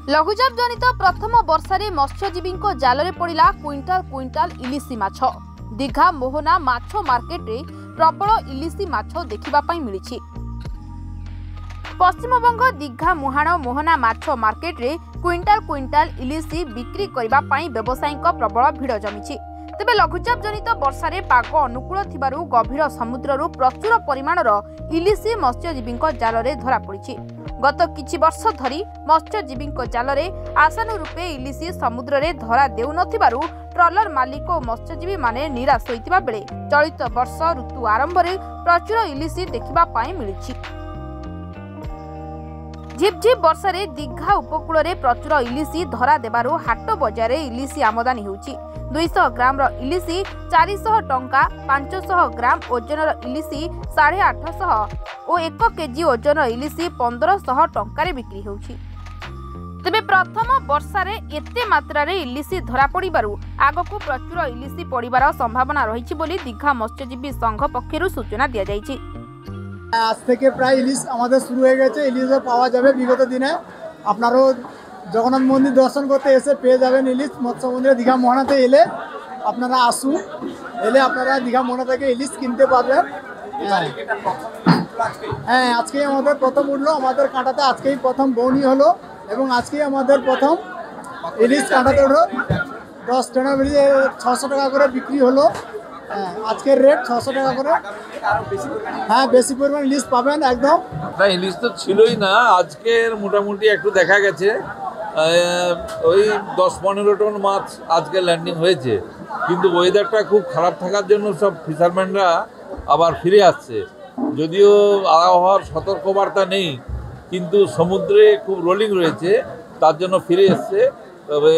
लघुचाप जनित प्रथम वर्षारे मत्स्यजीवी जाल में पड़ा क्विंटाल क्विंटाल इलिशी माछ। दीघा मोहना माछ मार्केट रे प्रबल इलिशी माछ देखा मिली। पश्चिमबंग दीघा मुहाण मोहना माछ मार्केट रे क्विंटाल क्विंटाल इलिशी बिक्री करने व्यवसायी प्रबल भिड़ जमी। तेबे लघुचाप जनित वर्षारे पाग अनुकूल थिबारु गभीर समुद्ररू प्रचुर परिमाणर इलिशी मत्स्यजीवी जाल में धरा पड़ी। गत किछि वर्ष धरी मत्स्यजीवी जाल में आसानु रूपे इलिशी समुद्र में धरा देउ नथिबारु ट्रलर मालिक और मत्स्यजीवी माने निराश होइतिबा बेले चलित वर्ष ऋतु आरंभ में प्रचुर इलिशी देखा मिली। झिपझिप वर्षारे दीघा उपकूल में प्रचुर इलिशी धरा देबारु हाट बजार इलिशी आमदानी होउछि। 200 ग्राम इलिशी 400 टंका, 500 ग्राम ओजनर इलिशी 850 और 1 केजी ओजन इलिशी 1500 टंका बिक्री होउछि। तेबे प्रथम वर्षारे एते मात्रा रे इलिशी धरा पड़िबारु आगको प्रचुर इलिशी पड़िबार संभावना रहिछि बोली दीघा मत्स्यजीवी संघ पक्षरु सूचना दिया जाइछि। आज থেকে প্রায় ইলিশ আমাদের শুরু হয়ে গেছে। ইলিশও পাওয়া যাবে বিগত দিনে। আপনারাও জগন্নাথ মন্দির দর্শন করতে এসে পেয়ে যাবেন ইলিশ। মৎস্য মন্দিরে দীঘা মোহনাতে এলে আপনারা আসুন, এলে আপনারা দীঘা মোহনা থেকে ইলিশ কিনতে পারবেন। হ্যাঁ, আজকেই আমাদের প্রথম উঠলো, আমাদের কাঁটাতে আজকেই প্রথম বৌনি হলো এবং আজকেই আমাদের প্রথম ইলিশ কাঁটাতে উঠলো। 10 টাকা বেরিয়ে 600 টাকা করে বিক্রি হলো। আজকের রেট 600 টাকা করে। হ্যাঁ, বেশি পরিমাণ ইলিশ পাবেন একদম। না, ইলিশ তো ছিলই না, আজকের মোটামুটি একটু দেখা গেছে ওই 10-15 টন মাছ আজকে ল্যান্ডিং হয়েছে। কিন্তু ওয়েদারটা খুব খারাপ থাকার জন্য সব ফিশারম্যানরা আবার ফিরে আসছে। যদিও আবহাওয়ার সতর্কবার্তা নেই, কিন্তু সমুদ্রে খুব রোলিং রয়েছে, তার জন্য ফিরে এসছে। তবে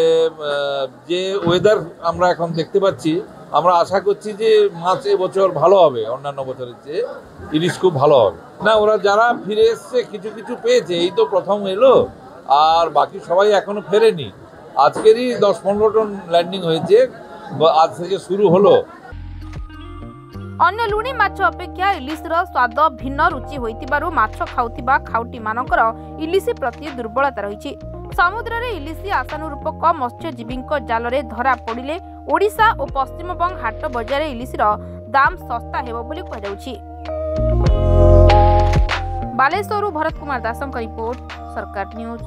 যে ওয়েদার আমরা এখন দেখতে পাচ্ছি, আমরা আশা করছি যে মাছ এবছর ভালো হবে, অন্যান্য বছরের চেয়ে ইলিশ খুব ভালো হবে। না, ওরা যারা ফিরে এসছে কিছু কিছু পেয়েছে, এই তো প্রথম এলো, আর বাকি সবাই এখনো ফেরেনি। আজকেরই 10-15 টন ল্যান্ডিং হয়েছে, আজ থেকে শুরু হলো। अन्य लुणी माछ अपेक्षा इलिशर स्वाद भिन्न रुचि होइतिबारु माछ खाउतिबा खाउटी मानकर इलिशी प्रति दुर्बलता रही। समुद्र रे इलिशी आशानुरूपक मत्स्यजीवी जाल में धरा पड़िले ओडिशा और पश्चिमबंग हाट बजार इलिशीर दाम सस्ता हेबो बोली कहाଯାଉଛି। बालेश्वरु भरत कुमार दासଙ୍କ रिपोर्ट, सरकार न्यूज।